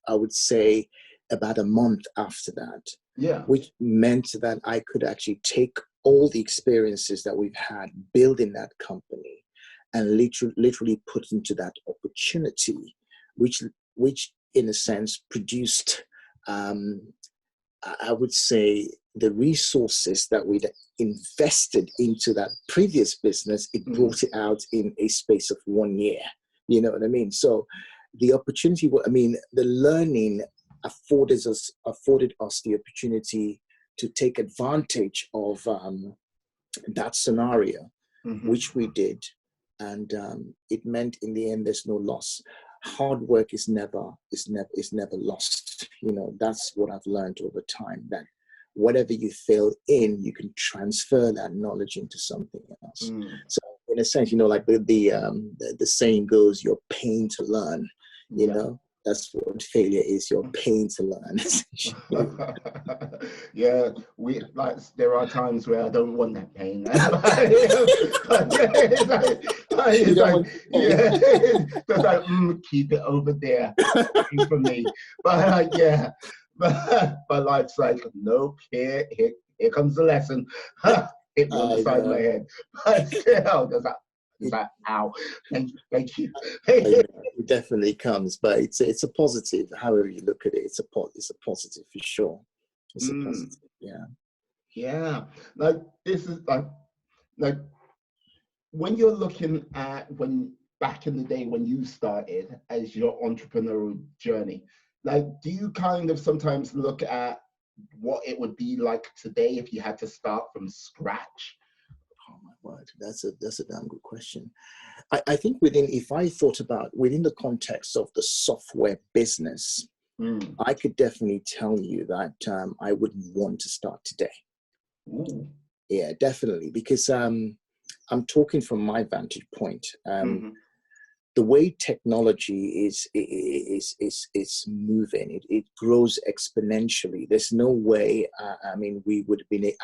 I would say about a month after that, which meant that I could actually take all the experiences that we've had building that company and literally put into that opportunity, which in a sense produced, I would say, the resources that we'd invested into that previous business, it brought it out in a space of 1 year. You know what I mean? So the opportunity, the learning afforded us the opportunity to take advantage of that scenario, which we did. And it meant in the end, there's no loss. Hard work is never lost. That's what I've learned over time, that whatever you fail in, you can transfer that knowledge into something else. So in a sense, like the saying goes, you're paying to learn, that's what failure is. You're paying to learn. There are times where I don't want that pain. Keep it over there for me. But life's like, nope, here comes the lesson. Hit me on the side of my head. But still, there's that ow. Thank you. It definitely comes, but it's a positive. However you look at it, it's a positive for sure. It's a positive. Yeah. Yeah. Like this is like when you're looking at when back in the day when you started as your entrepreneurial journey, like do you kind of sometimes look at what it would be like today if you had to start from scratch? Oh my word, that's a damn good question. I think if I thought about within the context of the software business, I could definitely tell you that I wouldn't want to start today. Ooh. Yeah, definitely, because I'm talking from my vantage point. The way technology is moving, it grows exponentially. There's no way. I mean,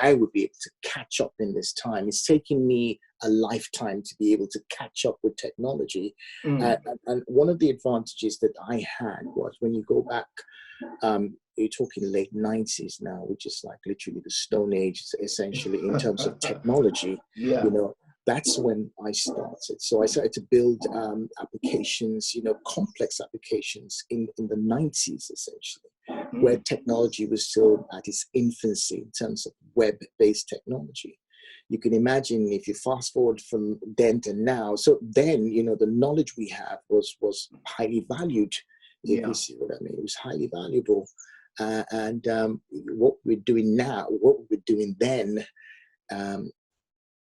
I would be able to catch up in this time. It's taking me a lifetime to be able to catch up with technology. And one of the advantages that I had was when you go back. You're talking late 90s now, which is like literally the Stone Age, essentially, in terms of technology. Yeah. You know, that's when I started. So I started to build applications, complex applications in the 90s, essentially, where technology was still at its infancy in terms of web-based technology. You can imagine if you fast forward from then to now. So then, the knowledge we have was highly valued. If you see what I mean, it was highly valuable. And what we're doing now, what we were doing then,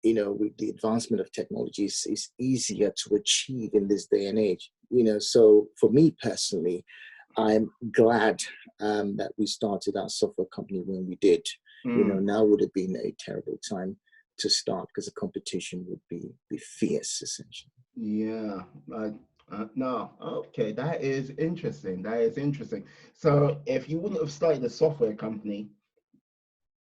with the advancement of technology is easier to achieve in this day and age. So for me personally, I'm glad that we started our software company when we did. Now would have been a terrible time to start because the competition would be fierce, essentially. Yeah. No, okay, that is interesting. That is interesting. So if you wouldn't have started a software company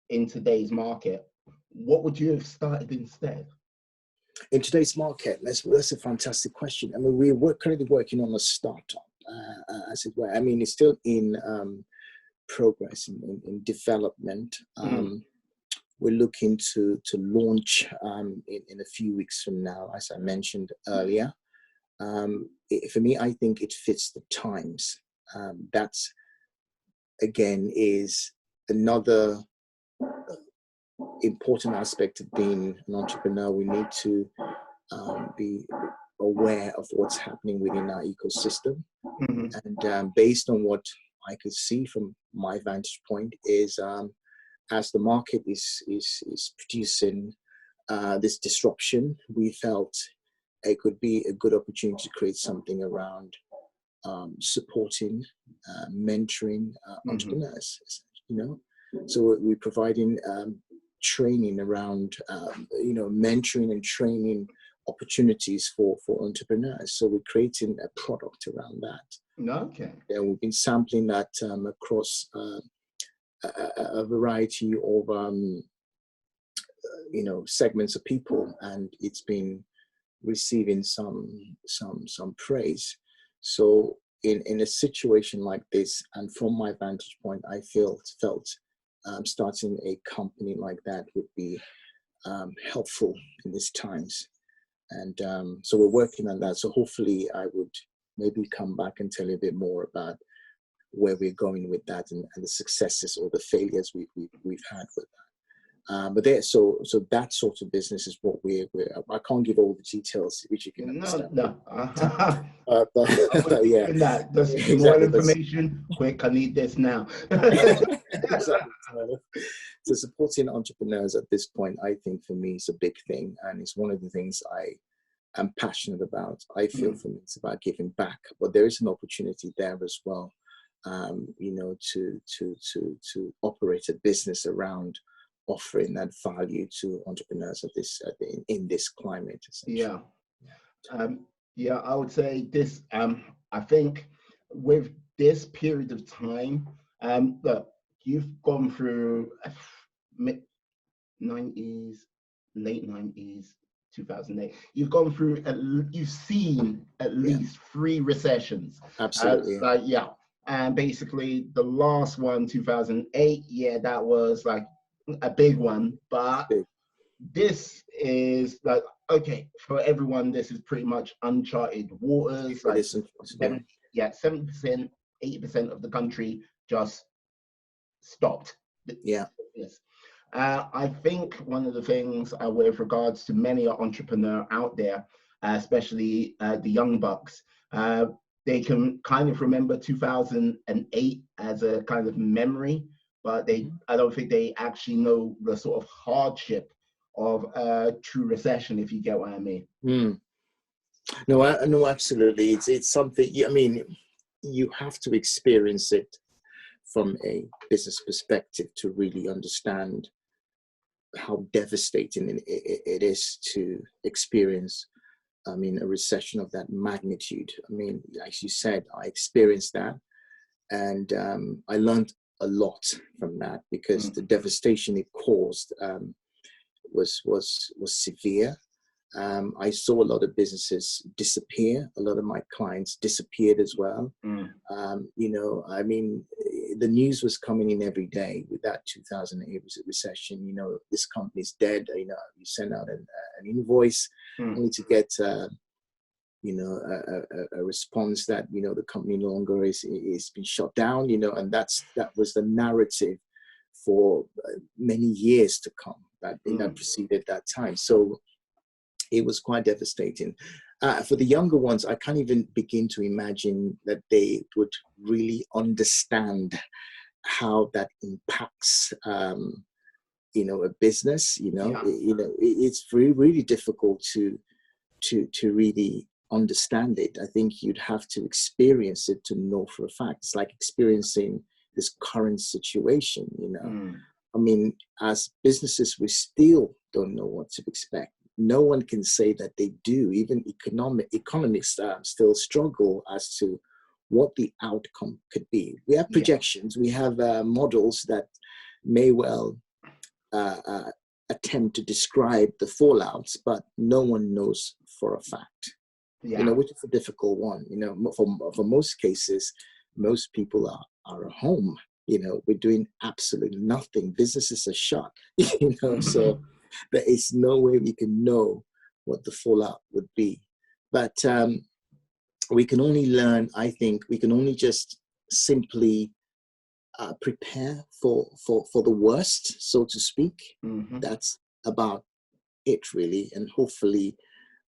in today's market, what would you have started instead? In today's market, that's a fantastic question. I mean, we're currently working on a startup, as it were. I mean, it's still in progress, in development. We're looking to launch in a few weeks from now, as I mentioned earlier. For me, I think it fits the times. That's, again, is another important aspect of being an entrepreneur. We need to be aware of what's happening within our ecosystem. And based on what I could see from my vantage point is as the market is producing this disruption, we felt it could be a good opportunity to create something around supporting, mentoring entrepreneurs, So we're providing training around, mentoring and training opportunities for entrepreneurs. So we're creating a product around that. Okay. And we've been sampling that across a variety of, segments of people, and it's been receiving some praise. So in a situation like this, and from my vantage point, I felt starting a company like that would be helpful in these times. And so we're working on that. So hopefully I would maybe come back and tell you a bit more about where we're going with that and the successes or the failures we've had with that. But there, so that sort of business is what we're I can't give all the details, which you can understand. No. But yeah, that. Just exactly, more information. Quick, I need this now. Exactly. So supporting entrepreneurs at this point, I think for me is a big thing, and it's one of the things I am passionate about. I feel for me it's about giving back, but there is an opportunity there as well. To operate a business around offering that value to entrepreneurs in this climate. Yeah. I would say this. I think with this period of time, look, you've gone through mid-90s, late 90s, 2008. You've gone through. You've seen at least 3 recessions. Absolutely. And basically the last one, 2008. Yeah, that was like a big one. But this is like, okay, for everyone, this is pretty much uncharted waters. Like 70%, 80% of the country just stopped. Yeah. Yes. I think one of the things with regards to many entrepreneur out there, especially the young bucks, they can kind of remember 2008 as a kind of memory, but I don't think they actually know the sort of hardship of a true recession, if you get what I mean. No, absolutely. It's something. I mean, you have to experience it from a business perspective to really understand how devastating it is to experience. I mean, a recession of that magnitude. I mean, like you said, I experienced that, and I learned a lot from that because the devastation it caused was severe. I saw a lot of businesses disappear. A lot of my clients disappeared as well. You know, I mean, the news was coming in every day with that 2008 recession. You know, this company's dead. You know, you send out an invoice only to get, you know, a response that, you know, the company no longer is been shut down. You know, and that was the narrative for many years to come that preceded that time. So it was quite devastating. For the younger ones, I can't even begin to imagine that they would really understand how that impacts, you know, a business. You know, it's really difficult to really understand it. I think you'd have to experience it to know for a fact. It's like experiencing this current situation. You know, I mean, as businesses, we still don't know what to expect. No one can say that they do. Even economists still struggle as to what the outcome could be. We have projections, we have models that may well attempt to describe the fallouts, but no one knows for a fact. You know, which is a difficult one. You know, for most cases, most people are at home. You know, we're doing absolutely nothing. Businesses are shut. You know, so there is no way we can know what the fallout would be. But we can only learn, I think, we can only just simply prepare for the worst, so to speak. That's about it, really. And hopefully,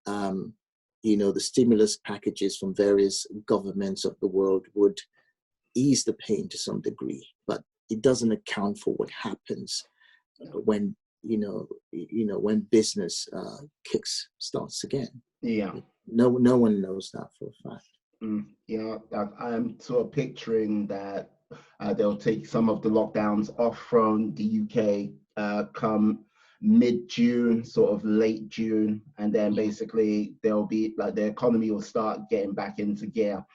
you know, the stimulus packages from various governments of the world would ease the pain to some degree. But it doesn't account for what happens when when business starts again. No one knows that for a fact. I'm sort of picturing that they'll take some of the lockdowns off from the UK come mid-June, sort of late June, and then basically there'll be like the economy will start getting back into gear,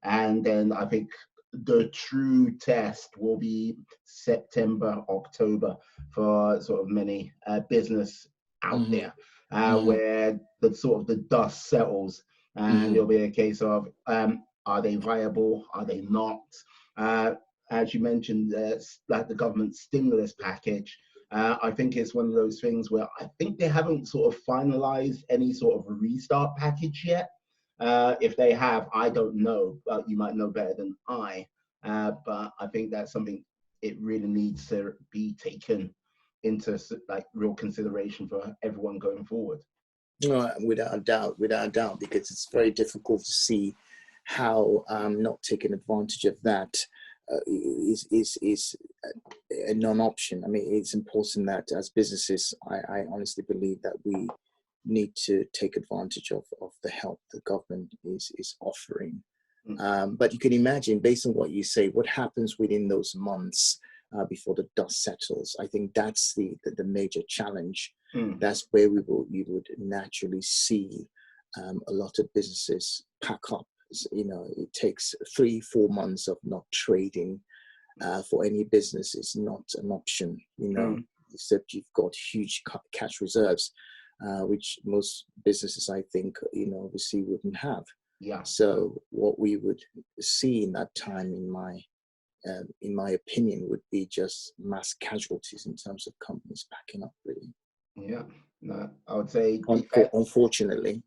and then I think the true test will be September, October for sort of many business out there, where the sort of the dust settles, and it'll be a case of are they viable? Are they not? As you mentioned, like the government stimulus package. I think it's one of those things where I think they haven't sort of finalized any sort of restart package yet. If they have, I don't know, but you might know better than I. But I think that's something it really needs to be taken into like real consideration for everyone going forward. No, without a doubt, because it's very difficult to see how not taking advantage of that is a non-option. I mean, it's important that as businesses, I honestly believe that we need to take advantage of the help the government is offering. But you can imagine, based on what you say, what happens within those months before the dust settles. I think that's the major challenge. That's where we would naturally see a lot of businesses pack up. You know, it takes 3-4 months of not trading for any business. It's not an option, you know, except you've got huge cash reserves, which most businesses, I think, you know, obviously wouldn't have. So what we would see in that time, in my opinion, would be just mass casualties in terms of companies packing up, really. No, I would say unfortunately.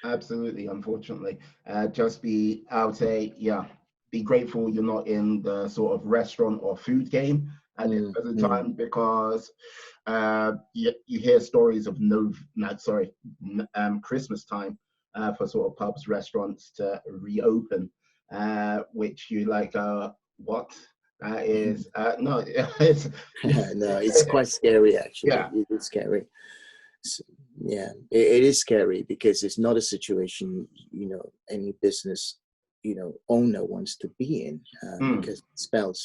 Absolutely, unfortunately. I would say, be grateful you're not in the sort of restaurant or food game. at this present time, because you hear stories of Christmas time for sort of pubs, restaurants to reopen, which you like, what? That is no, it's no, it's quite scary actually. Yeah. It's scary. Yeah, it is scary because it's not a situation, any business, owner wants to be in, because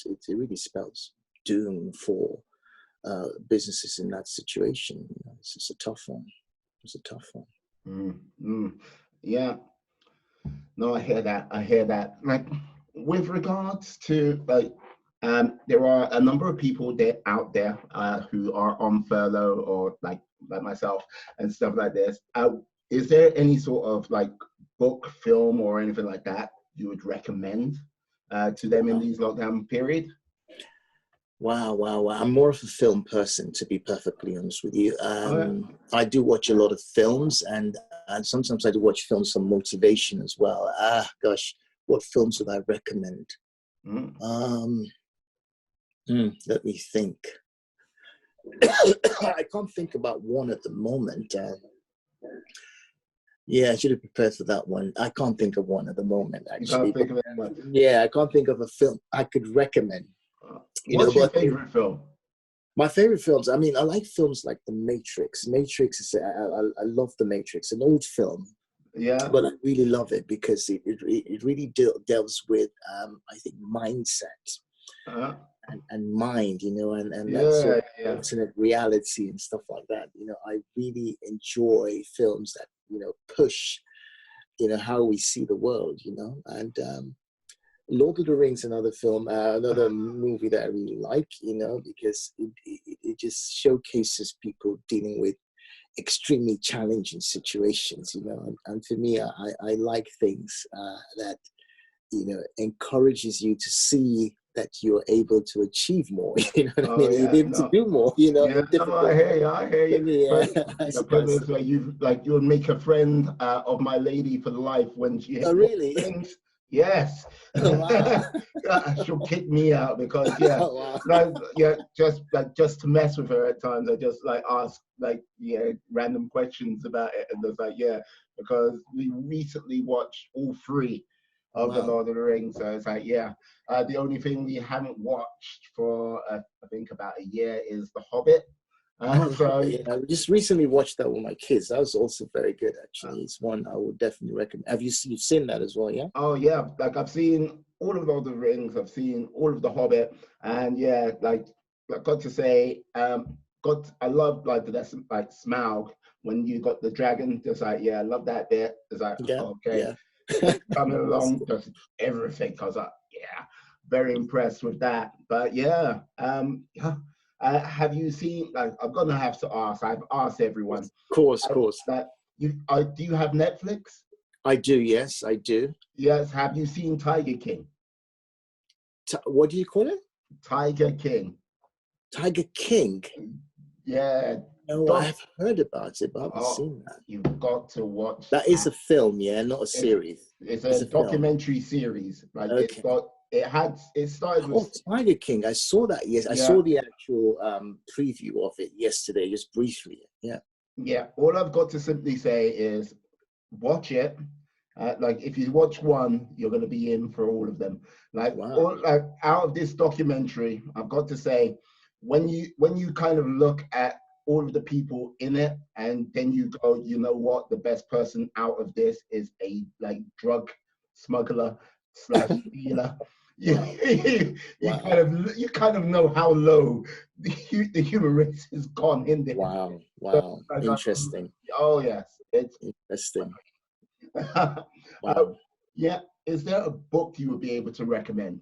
it really spells doom for businesses in that situation. It's just a tough one. It's a tough one. Yeah. No, I hear that. Like, with regards to there are a number of people out there who are on furlough, or like myself and stuff like this. Is there any sort of like book, film, or anything like that you would recommend to them in these lockdown period? Wow. I'm more of a film person, to be perfectly honest with you. I do watch a lot of films, and sometimes I do watch films for motivation as well. Gosh, what films would I recommend? Let me think. I can't think about one at the moment. I should have prepared for that one. I can't think of one at the moment, actually. You can't think of anyone? Yeah, I can't think of a film I could recommend. What's your favorite film? My favorite films, I like films like The Matrix. I love The Matrix, an old film. Yeah. But I really love it because it really delves with, I think, mindset and mind, and that sort of alternate reality and stuff like that. I really enjoy films that, push, how we see the world, and Lord of the Rings, another movie that I really like, because it just showcases people dealing with extremely challenging situations, and for me, I like things that, encourages you to see that you're able to achieve more, You're able to do more, I hear you. But you would make a friend of my lady for life when she hits really? things. Yes. Wow. She'll kick me out because just to mess with her at times. I just ask random questions about it, and it's because we recently watched all three of the Lord of the Rings. So it's the only thing we haven't watched for I think about a year is The Hobbit. I just recently watched that with my kids. That was also very good, actually. It's one I would definitely recommend. Have you've seen that as well? Yeah. Oh yeah, I've seen all of Lord of the Rings. I've seen all of The Hobbit, and got to say, I love the Smaug when you got the dragon. Just I love that bit. It's okay. Yeah. Coming along, just everything. I was very impressed with that. But have you seen? I'm gonna have to ask. I've asked everyone. Of course. Do you have Netflix? I do. Yes, I do. Yes. Have you seen Tiger King? What do you call it? Tiger King. Tiger King. Yeah. No, I've heard about it, but I haven't seen that. You've got to watch. That is a film, not a series. It's a documentary series. It started with Tiger King. I saw that. Yes, I saw the actual preview of it yesterday, just briefly. Yeah. Yeah. All I've got to simply say is watch it. If you watch one, you're going to be in for all of them. Out of this documentary, I've got to say, when you kind of look at all of the people in it, and then you go, you know what, the best person out of this is a drug smuggler / dealer. You kind of know how low the human race has gone in there. Wow. Interesting. Oh yes, it's interesting. Wow. Is there a book you would be able to recommend?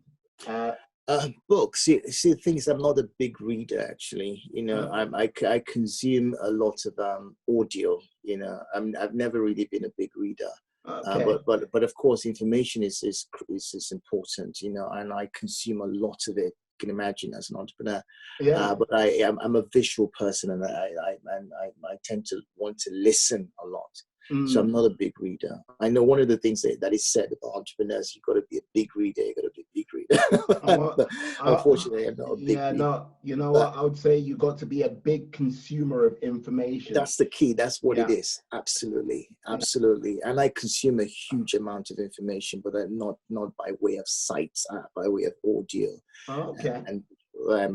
Books. See, the thing is, I'm not a big reader, actually. I consume a lot of audio. I've never really been a big reader. Okay. But of course, information is important. And I consume a lot of it. You can imagine, as an entrepreneur. Yeah. But I'm a visual person, and I tend to want to listen a lot. So I'm not a big reader. I know one of the things that is said about entrepreneurs, you've got to be a big reader. You've got to be a big reader. Unfortunately, I'm not a big yeah, reader. no, you know But what? I would say you got to be a big consumer of information. that's the key. That's what it Yeah. is. Absolutely, Yeah. absolutely. And I consume a huge amount of information, but not by way of sight, by way of audio. Okay. And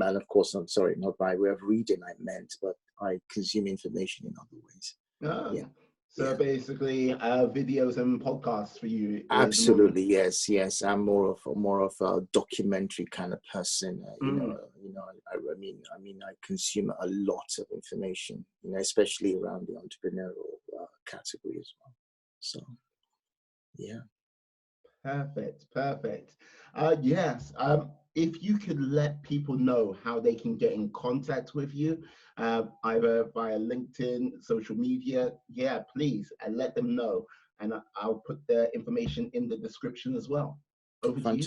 of course, I'm sorry, not by way of reading. I meant, but I consume information in other ways. Oh. Yeah. So Yeah. basically, videos and podcasts for you. Absolutely, yes. I'm more of a documentary kind of person. I mean, I consume a lot of information, especially around the entrepreneurial category as well. So, yeah. Perfect. Yes. If you could let people know how they can get in contact with you, either via LinkedIn, social media, yeah, please, and let them know. And I'll put the information in the description as well. Over to you.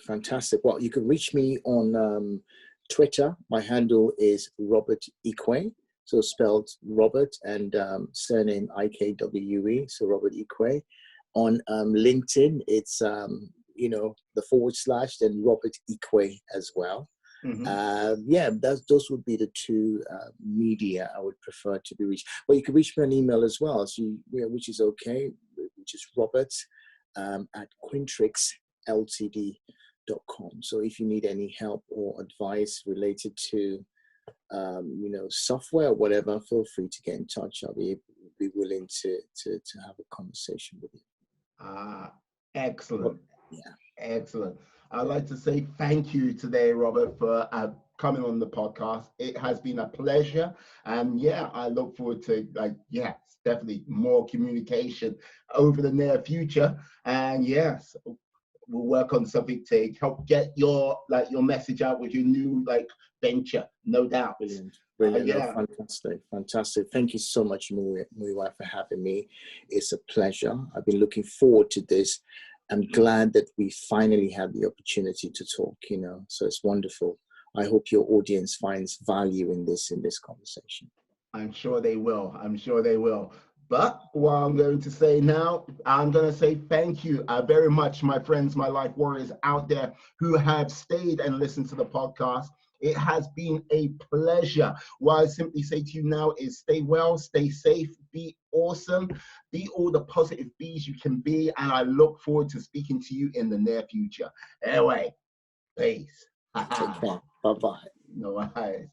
Fantastic. Well, you can reach me on Twitter. My handle is Robert Ikwue. So spelled Robert and surname Ikwe. So Robert Ikwue. On LinkedIn, it's the / then Robert Ikwue as well. Mm-hmm. Those would be the two media I would prefer to be reached. Well, you can reach me on email as well, so which is okay, which is Robert at quintrixltd.com. So if you need any help or advice related to software or whatever, feel free to get in touch. I'll be willing to have a conversation with you. Excellent. Yeah. Excellent. I'd like to say thank you today, Robert, for coming on the podcast. It has been a pleasure. And I look forward to definitely more communication over the near future. And yes, we'll work on something to help get your message out with your new venture, no doubt. Brilliant. Fantastic. Thank you so much, Muiwa, for having me. It's a pleasure. I've been looking forward to this. I'm glad that we finally had the opportunity to talk, so it's wonderful. I hope your audience finds value in this conversation. I'm sure they will. But what I'm going to say now, I'm going to say thank you very much, my friends, my life warriors out there who have stayed and listened to the podcast. It has been a pleasure. What I simply say to you now is stay well, stay safe, be awesome, be all the positive bees you can be. And I look forward to speaking to you in the near future. Anyway, peace. Take care. Bye-bye. No worries.